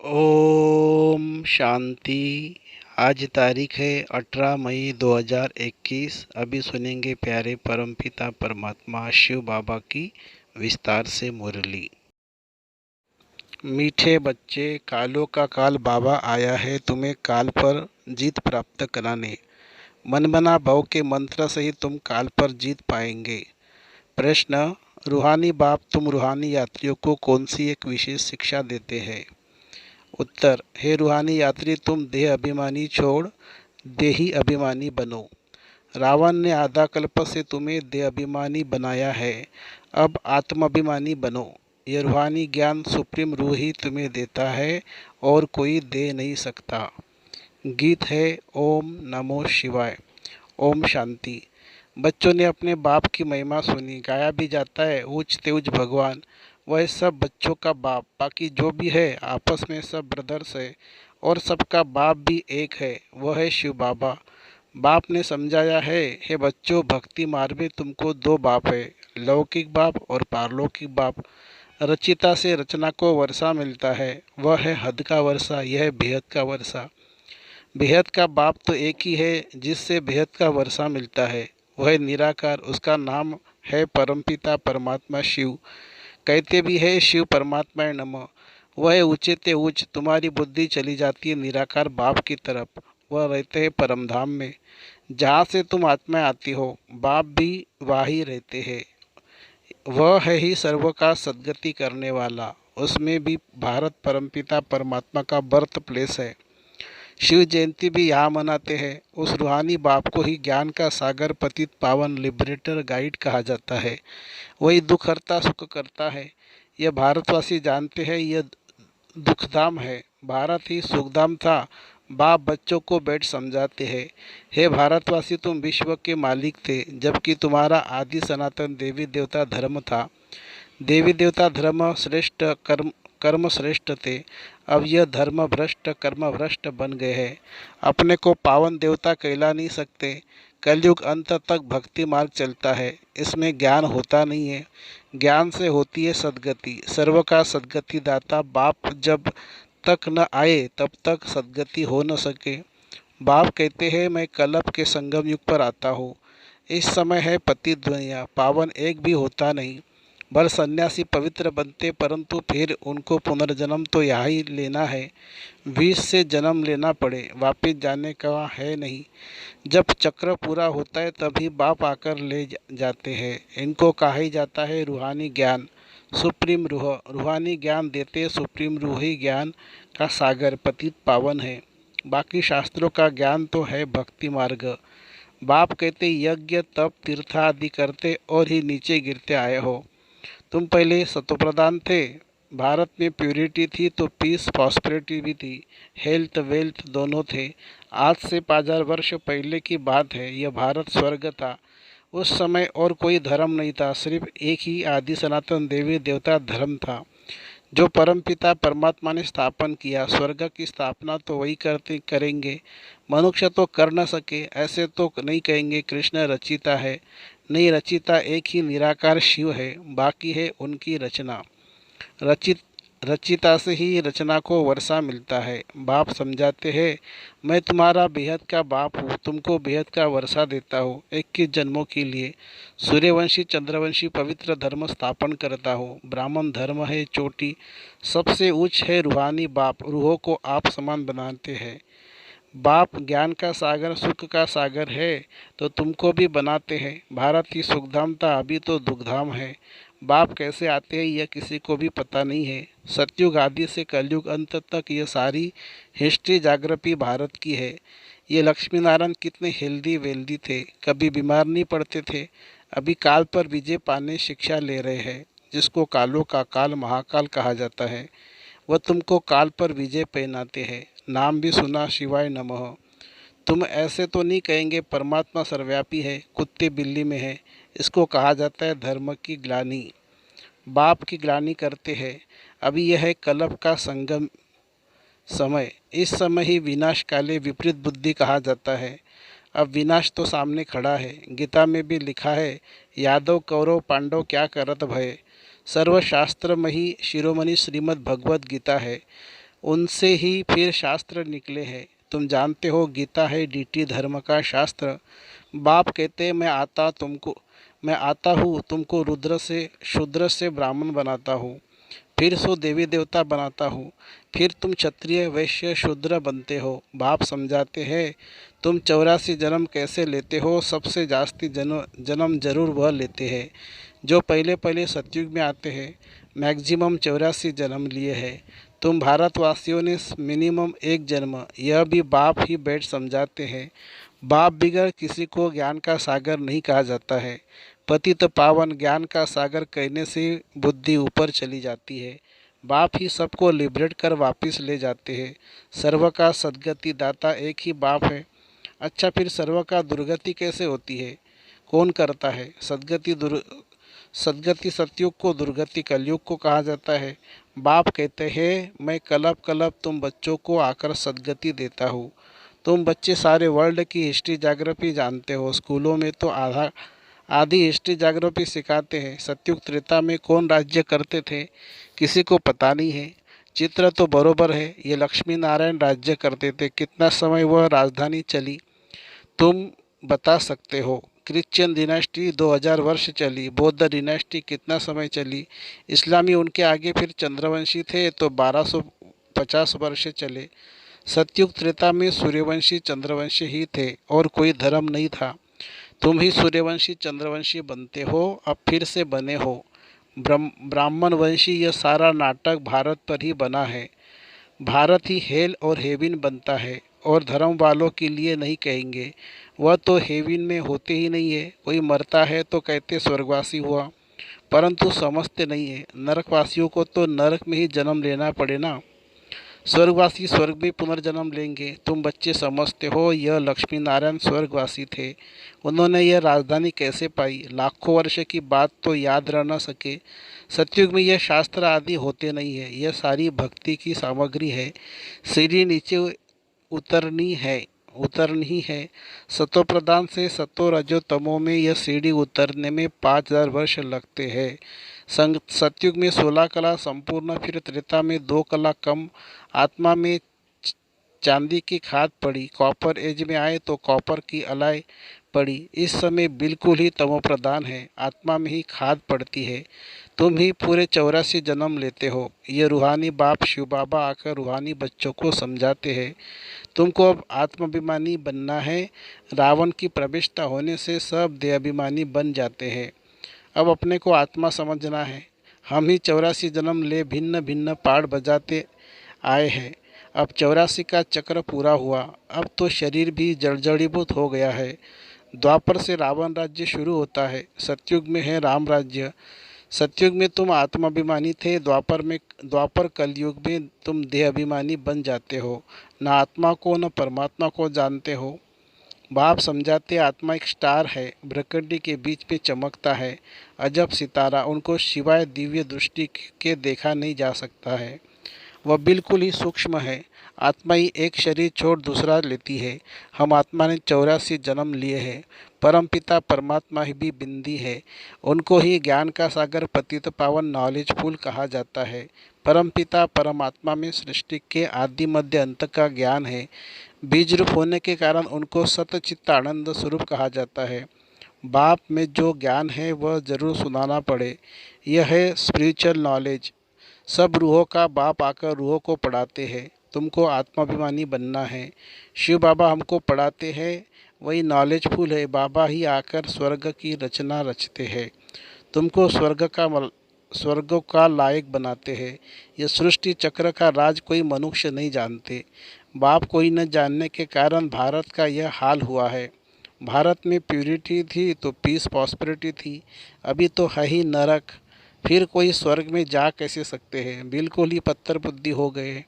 ओम शांति। आज तारीख है 18 मई 2021। अभी सुनेंगे प्यारे परमपिता परमात्मा शिव बाबा की विस्तार से मुरली। मीठे बच्चे, कालों का काल बाबा आया है तुम्हें काल पर जीत प्राप्त कराने। मनमना भव के मंत्र से ही तुम काल पर जीत पाएंगे। प्रश्न: रूहानी बाप तुम रूहानी यात्रियों को कौन सी एक विशेष शिक्षा देते हैं? उत्तर: हे रूहानी यात्री, तुम देह अभिमानी छोड़ देही अभिमानी बनो। रावण ने आधा कल्प से तुम्हें देह अभिमानी बनाया है, अब आत्माभिमानी बनो। यह रूहानी ज्ञान सुप्रीम रूह ही तुम्हें देता है और कोई दे नहीं सकता। गीत है ओम नमो शिवाय। ओम शांति। बच्चों ने अपने बाप की महिमा सुनी। गाया भी जाता है ऊंच तेज भगवान, वह सब बच्चों का बाप। बाकी जो भी है आपस में सब ब्रदर्स है और सबका बाप भी एक है, वह है शिव बाबा। बाप ने समझाया है, हे बच्चों, भक्ति मार्ग में तुमको दो बाप है, लौकिक बाप और पारलौकिक बाप। रचिता से रचना को वर्षा मिलता है, वह है हद का वर्षा, यह है बेहद का वर्षा। बेहद का बाप तो एक ही है जिससे बेहद का वर्षा मिलता है, वह निराकार, उसका नाम है परमपिता परमात्मा शिव। कहते भी है शिव परमात्मा नमः। वह ऊंचे ते ऊंच, तुम्हारी बुद्धि चली जाती है निराकार बाप की तरफ। वह रहते हैं परमधाम में, जहाँ से तुम आत्मा आती हो, बाप भी वहीं रहते हैं। वह है ही सर्व का सद्गति करने वाला। उसमें भी भारत परमपिता परमात्मा का बर्थ प्लेस है। शिव जयंती भी यहाँ मनाते हैं। उस रूहानी बाप को ही ज्ञान का सागर, पतित पावन, लिबरेटर, गाइड कहा जाता है। वही दुख हरता सुख करता है। यह भारतवासी जानते हैं, यह दुखधाम है, भारत ही सुखधाम था। बाप बच्चों को बैठ समझाते हैं, हे भारतवासी, तुम विश्व के मालिक थे, जबकि तुम्हारा आदि सनातन देवी देवता धर्म था। देवी देवता धर्म श्रेष्ठ, कर्म कर्म श्रेष्ठ थे। अब यह धर्म भ्रष्ट, कर्म भ्रष्ट बन गए हैं। अपने को पावन देवता कहला नहीं सकते। कलयुग अंत तक भक्ति मार्ग चलता है, इसमें ज्ञान होता नहीं है। ज्ञान से होती है सद्गति। सर्व का सद्गति दाता बाप जब तक न आए तब तक सद्गति हो न सके। बाप कहते हैं, मैं कलप के संगम युग पर आता हूँ। इस समय है पतित दुनिया, पावन एक भी होता नहीं। भर सन्यासी पवित्र बनते, परंतु फिर उनको पुनर्जन्म तो यहाँ ही लेना है। विष से जन्म लेना पड़े, वापिस जाने का है नहीं। जब चक्र पूरा होता है तभी बाप आकर ले जाते हैं। इनको कहा ही जाता है रूहानी ज्ञान, सुप्रीम रूह। रूहानी ज्ञान देते सुप्रीम रूह ही ज्ञान का सागर, पतित पावन है। बाकी शास्त्रों का ज्ञान तो है भक्ति मार्ग। बाप कहते यज्ञ तप तीर्थ आदि करते और ही नीचे गिरते आए हो। तुम पहले सतोप्रधान थे। भारत में प्योरिटी थी तो पीस प्रॉस्पेरिटी भी थी, हेल्थ वेल्थ दोनों थे। आज से 5000 वर्ष पहले की बात है, यह भारत स्वर्ग था। उस समय और कोई धर्म नहीं था, सिर्फ एक ही आदि सनातन देवी देवता धर्म था, जो परमपिता परमात्मा ने स्थापन किया। स्वर्ग की स्थापना तो वही करते करेंगे, मनुष्य तो कर न सके। ऐसे तो नहीं कहेंगे कृष्ण रचिता है, नहीं, रचिता एक ही निराकार शिव है, बाकी है उनकी रचना। रचित रचिता से ही रचना को वर्षा मिलता है। बाप समझाते हैं, मैं तुम्हारा बेहद का बाप हूँ, तुमको बेहद का वर्षा देता हूँ 21 जन्मों के लिए। सूर्यवंशी चंद्रवंशी पवित्र धर्म स्थापन करता हूँ। ब्राह्मण धर्म है चोटी, सबसे उच्च है रूहानी बाप। रूहों को आप समान बनाते हैं। बाप ज्ञान का सागर, सुख का सागर है, तो तुमको भी बनाते हैं। भारत की सुखधाम था, अभी तो दुखधाम है। बाप कैसे आते हैं यह किसी को भी पता नहीं है। सतयुग आदि से कलयुग अंत तक यह सारी हिस्ट्री जाग्रफी भारत की है। ये लक्ष्मी नारायण कितने हेल्दी वेल्दी थे, कभी बीमार नहीं पड़ते थे। अभी काल पर विजय पाने शिक्षा ले रहे हैं, जिसको कालों का काल महाकाल कहा जाता है। वह तुमको काल पर विजय पहनाते हैं। नाम भी सुना, शिवाय नमः। तुम ऐसे तो नहीं कहेंगे परमात्मा सर्वव्यापी है, कुत्ते बिल्ली में है। इसको कहा जाता है धर्म की ग्लानि। बाप की ग्लानि करते हैं। अभी यह है कलप का संगम समय। इस समय ही विनाश काले विपरीत बुद्धि कहा जाता है। अब विनाश तो सामने खड़ा है। गीता में भी लिखा है, यादव कौरव पांडव क्या करत भय। सर्वशास्त्र में ही शिरोमणि श्रीमद् भगवद गीता है। उनसे ही फिर शास्त्र निकले हैं। तुम जानते हो गीता है डीटी धर्म का शास्त्र। बाप कहते मैं आता हूँ तुमको रुद्र से शूद्र से ब्राह्मण बनाता हूँ, फिर सो देवी देवता बनाता हूँ, फिर तुम क्षत्रिय वैश्य शूद्र बनते हो। बाप समझाते हैं तुम 84 जन्म कैसे लेते हो। सबसे जास्ती जन्म जरूर वह लेते हैं जो पहले पहले सतयुग में आते हैं। मैक्सिमम 84 जन्म लिए हैं। तुम भारतवासियों ने मिनिमम एक जन्म, यह भी बाप ही बैठ समझाते हैं। बाप बिगड़ किसी को ज्ञान का सागर नहीं कहा जाता है। पतित पावन ज्ञान का सागर कहने से बुद्धि ऊपर चली जाती है। बाप ही सबको लिबरेट कर वापस ले जाते हैं। सर्व का सद्गति दाता एक ही बाप है। अच्छा, फिर सर्व का दुर्गति कैसे होती है? कौन करता है? सद्गति सतयुग को, दुर्गति कलयुग को कहा जाता है। बाप कहते हैं मैं कलब कलब तुम बच्चों को आकर सद्गति देता हूँ। तुम बच्चे सारे वर्ल्ड की हिस्ट्री ज्योग्राफी जानते हो। स्कूलों में तो आधी हिस्ट्री ज्योग्राफी सिखाते हैं। सतयुग त्रेता में कौन राज्य करते थे किसी को पता नहीं है। चित्र तो बरोबर है, ये लक्ष्मी नारायण राज्य करते थे। कितना समय वह राजधानी चली तुम बता सकते हो? क्रिश्चियन डिनास्टी 2000 वर्ष चली। बौद्ध डिनास्टी कितना समय चली? इस्लामी उनके आगे, फिर चंद्रवंशी थे तो 1250 वर्ष चले। सतयुग त्रेता में सूर्यवंशी चंद्रवंशी ही थे और कोई धर्म नहीं था। तुम ही सूर्यवंशी चंद्रवंशी बनते हो, अब फिर से बने हो ब्राह्मण वंशी। यह सारा नाटक भारत पर ही बना है। भारत ही हेल और हेविन बनता है, और धर्म वालों के लिए नहीं कहेंगे, वह तो हेविन में होते ही नहीं है। कोई मरता है तो कहते स्वर्गवासी हुआ, परंतु समझते नहीं है नरकवासियों को तो नरक में ही जन्म लेना पड़े ना। स्वर्गवासी स्वर्ग में पुनर्जन्म लेंगे। तुम बच्चे समझते हो यह लक्ष्मी नारायण स्वर्गवासी थे। उन्होंने यह राजधानी कैसे पाई? लाखों वर्ष की बात तो याद रह न सके। सतयुग में यह शास्त्र आदि होते नहीं है, यह सारी भक्ति की सामग्री है। सीढ़ी नीचे उतरनी है। सतो प्रधान से सतो रजो तमो में यह सीढ़ी उतरने में 5000 वर्ष लगते हैं। सतयुग में 16 कला संपूर्ण, फिर त्रेता में 2 कला कम। आत्मा में चांदी की खाद पड़ी। कॉपर एज में आए तो कॉपर की अलाई पड़ी। इस समय बिल्कुल ही तमोप्रधान है, आत्मा में ही खाद पड़ती है। तुम ही पूरे 84 जन्म लेते हो। ये रूहानी बाप शिव बाबा आकर रूहानी बच्चों को समझाते हैं तुमको अब आत्माभिमानी बनना है। रावण की प्रविष्टा होने से सब देहाभिमानी बन जाते हैं। अब अपने को आत्मा समझना है। हम ही 84 जन्म ले भिन्न भिन्न पाठ बजाते आए हैं। अब 84 का चक्र पूरा हुआ। अब तो शरीर भी जड़ीभूत हो गया है। द्वापर से रावण राज्य शुरू होता है। सतयुग में है राम राज्य। सतयुग में तुम आत्माभिमानी थे। द्वापर कलयुग में तुम देह अभिमानी बन जाते हो। न आत्मा को न परमात्मा को जानते हो। बाप समझाते आत्मा एक स्टार है, भ्रकटी के बीच में चमकता है, अजब सितारा। उनको सिवाय दिव्य दृष्टि के देखा नहीं जा सकता है। वह बिल्कुल ही सूक्ष्म है। आत्मा ही एक शरीर छोड़ दूसरा लेती है। हम आत्मा ने 84 जन्म लिए हैं। परमपिता परमात्मा ही भी बिंदी है। उनको ही ज्ञान का सागर पतित पावन नॉलेजफुल कहा जाता है। परमपिता परमात्मा में सृष्टि के आदि मध्य अंत का ज्ञान है। बीज रूप होने के कारण उनको सतचित्त आनंद स्वरूप कहा जाता है। बाप में जो ज्ञान है वह जरूर सुनाना पड़े। यह है स्पिरिचुअल नॉलेज। सब रूहों का बाप आकर रूहों को पढ़ाते हैं। तुमको आत्माभिमानी बनना है। शिव बाबा हमको पढ़ाते हैं, वही नॉलेजफुल है। बाबा ही आकर स्वर्ग की रचना रचते हैं। तुमको स्वर्ग का लायक बनाते हैं। यह सृष्टि चक्र का राज कोई मनुष्य नहीं जानते। बाप कोई न जानने के कारण भारत का यह हाल हुआ है। भारत में प्यूरिटी थी तो पीस प्रॉस्पेरिटी थी। अभी तो है ही नरक। फिर कोई स्वर्ग में जा कैसे सकते हैं? बिल्कुल ही पत्थर बुद्धि हो गए।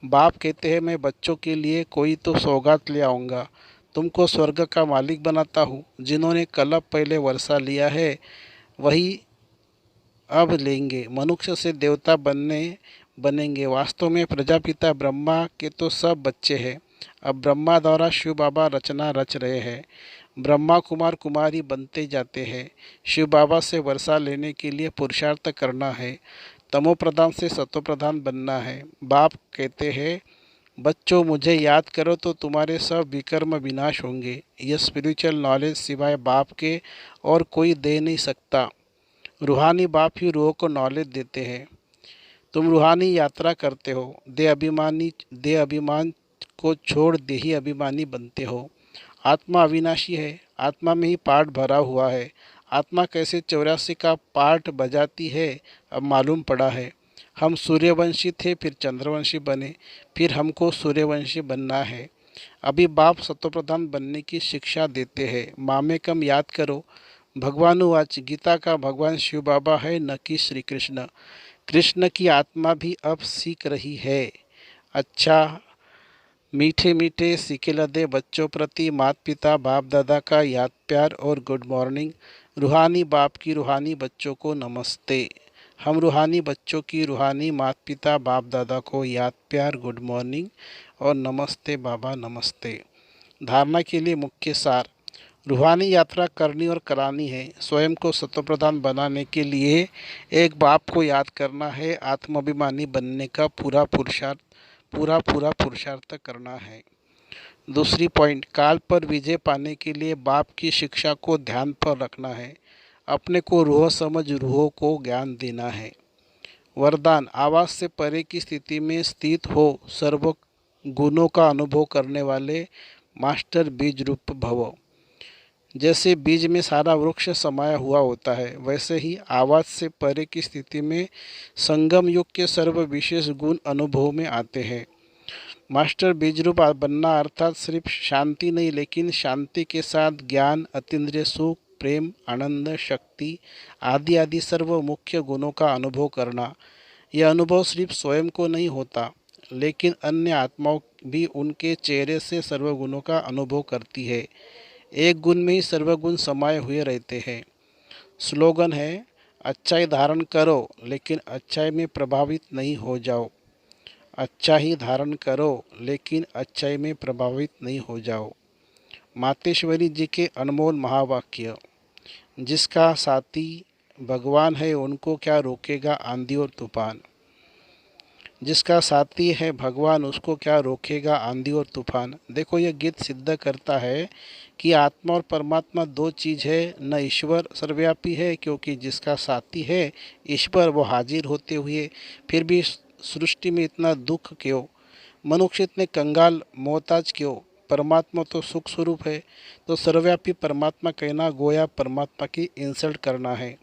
बाप कहते हैं मैं बच्चों के लिए कोई तो सौगात ले आऊँगा। तुमको स्वर्ग का मालिक बनाता हूँ। जिन्होंने कल्प पहले वर्षा लिया है वही अब लेंगे। मनुष्य से देवता बनेंगे। वास्तव में प्रजापिता ब्रह्मा के तो सब बच्चे हैं। अब ब्रह्मा द्वारा शिव बाबा रचना रच रहे हैं। ब्रह्मा कुमार कुमारी बनते जाते हैं। शिव बाबा से वर्षा लेने के लिए पुरुषार्थ करना है। तमो प्रधान से सतो प्रधान बनना है। बाप कहते हैं, बच्चों मुझे याद करो तो तुम्हारे सब विकर्म विनाश होंगे। यह स्पिरिचुअल नॉलेज सिवाय बाप के और कोई दे नहीं सकता। रूहानी बाप ही रूह को नॉलेज देते हैं। तुम रूहानी यात्रा करते हो, देह अभिमान को छोड़ देही अभिमानी बनते हो। आत्मा अविनाशी है, आत्मा में ही पाठ भरा हुआ है। आत्मा कैसे 84 का पाठ बजाती है अब मालूम पड़ा है। हम सूर्यवंशी थे, फिर चंद्रवंशी बने, फिर हमको सूर्यवंशी बनना है। अभी बाप सतोप्रधान बनने की शिक्षा देते हैं। मामेकम याद करो। भगवानुवाच, गीता का भगवान शिव बाबा है, न कि श्री कृष्ण। कृष्ण की आत्मा भी अब सीख रही है। अच्छा, मीठे मीठे सीखे लदे बच्चों प्रति माता पिता बाप दादा का याद प्यार और गुड मॉर्निंग। रूहानी बाप की रूहानी बच्चों को नमस्ते। हम रूहानी बच्चों की रूहानी माता पिता बाप दादा को याद प्यार गुड मॉर्निंग और नमस्ते बाबा नमस्ते। धारणा के लिए मुख्य सार। रूहानी यात्रा करनी और करानी है। स्वयं को सत्वप्रधान बनाने के लिए एक बाप को याद करना है। आत्माभिमानी बनने का पूरा पुरुषार्थ करना है। दूसरी पॉइंट, काल पर विजय पाने के लिए बाप की शिक्षा को ध्यान पर रखना है। अपने को रूह समझ रूह को ज्ञान देना है। वरदान, आवाज से परे की स्थिति में स्थित हो सर्व गुणों का अनुभव करने वाले मास्टर बीज रूप भव। जैसे बीज में सारा वृक्ष समाया हुआ होता है, वैसे ही आवाज से परे की स्थिति में संगम युग के सर्व विशेष गुण अनुभव में आते हैं। मास्टर बीजरूप बनना अर्थात सिर्फ शांति नहीं, लेकिन शांति के साथ ज्ञान, अतीन्द्रिय सुख, प्रेम, आनंद, शक्ति आदि आदि सर्व मुख्य गुणों का अनुभव करना। यह अनुभव सिर्फ स्वयं को नहीं होता, लेकिन अन्य आत्माओं भी उनके चेहरे से सर्वगुणों का अनुभव करती है। एक गुण में ही सर्वगुण समाये हुए रहते हैं। स्लोगन है, अच्छाई धारण करो लेकिन अच्छाई में प्रभावित नहीं हो जाओ। अच्छा ही धारण करो लेकिन अच्छाई में प्रभावित नहीं हो जाओ। मातेश्वरी जी के अनमोल महावाक्य। जिसका साथी भगवान है, उनको क्या रोकेगा आंधी और तूफान। जिसका साथी है भगवान, उसको क्या रोकेगा आंधी और तूफान। देखो, यह गीत सिद्ध करता है कि आत्मा और परमात्मा दो चीज़ है। न ईश्वर सर्वव्यापी है, क्योंकि जिसका साथी है ईश्वर, वो हाजिर होते हुए फिर भी सृष्टि में इतना दुख क्यों। मनुष्य इतने कंगाल मोहताज क्यों। परमात्मा तो सुख स्वरूप है। तो सर्वव्यापी परमात्मा कहना गोया परमात्मा की इंसल्ट करना है।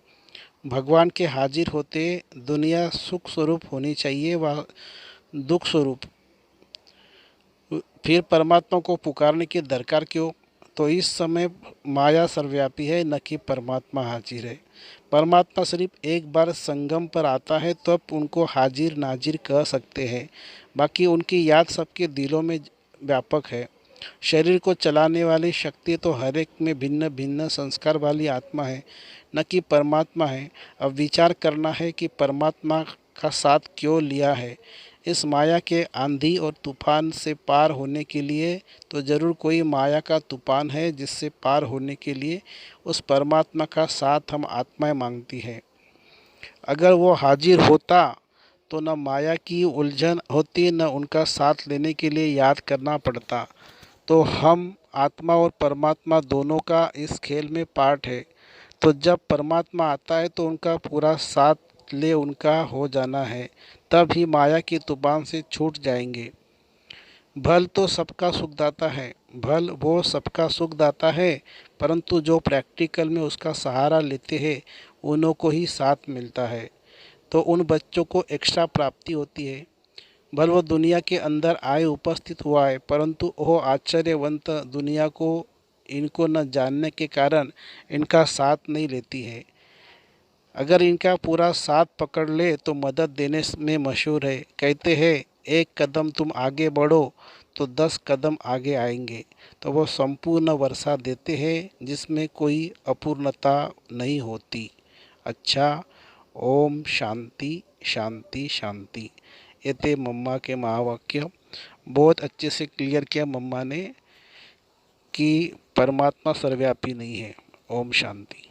भगवान के हाजिर होते दुनिया सुख स्वरूप होनी चाहिए, वह दुख स्वरूप। फिर परमात्मा को पुकारने की दरकार क्यों। तो इस समय माया सर्वव्यापी है, न कि परमात्मा हाजिर है। परमात्मा सिर्फ एक बार संगम पर आता है तब उनको हाजिर नाजिर कह सकते हैं, बाकी उनकी याद सबके दिलों में व्यापक है। शरीर को चलाने वाली शक्ति तो हर एक में भिन्न भिन्न संस्कार वाली आत्मा है, न कि परमात्मा है। अब विचार करना है कि परमात्मा का साथ क्यों लिया है। इस माया के आंधी और तूफान से पार होने के लिए तो ज़रूर कोई माया का तूफान है, जिससे पार होने के लिए उस परमात्मा का साथ हम आत्माएं मांगती हैं। अगर वो हाजिर होता तो न माया की उलझन होती, न उनका साथ लेने के लिए याद करना पड़ता। तो हम आत्मा और परमात्मा दोनों का इस खेल में पार्ट है। तो जब परमात्मा आता है तो उनका पूरा साथ ले उनका हो जाना है, तब ही माया की तूफान से छूट जाएंगे। भल तो सबका सुखदाता है, भल वो सबका सुखदाता है, परंतु जो प्रैक्टिकल में उसका सहारा लेते हैं उन्हों को ही साथ मिलता है। तो उन बच्चों को एक्स्ट्रा प्राप्ति होती है। भल वो दुनिया के अंदर आए उपस्थित हुआ है, परंतु वो आश्चर्यवंत दुनिया को इनको न जानने के कारण इनका साथ नहीं लेती है। अगर इनका पूरा साथ पकड़ ले तो मदद देने में मशहूर है। कहते हैं, एक कदम तुम आगे बढ़ो तो 10 कदम आगे आएंगे। तो वो संपूर्ण वर्षा देते हैं, जिसमें कोई अपूर्णता नहीं होती। अच्छा, ओम शांति शांति शांति। ये थे मम्मा के महावाक्य। बहुत अच्छे से क्लियर किया मम्मा ने कि परमात्मा सर्वव्यापी नहीं है। ओम शांति।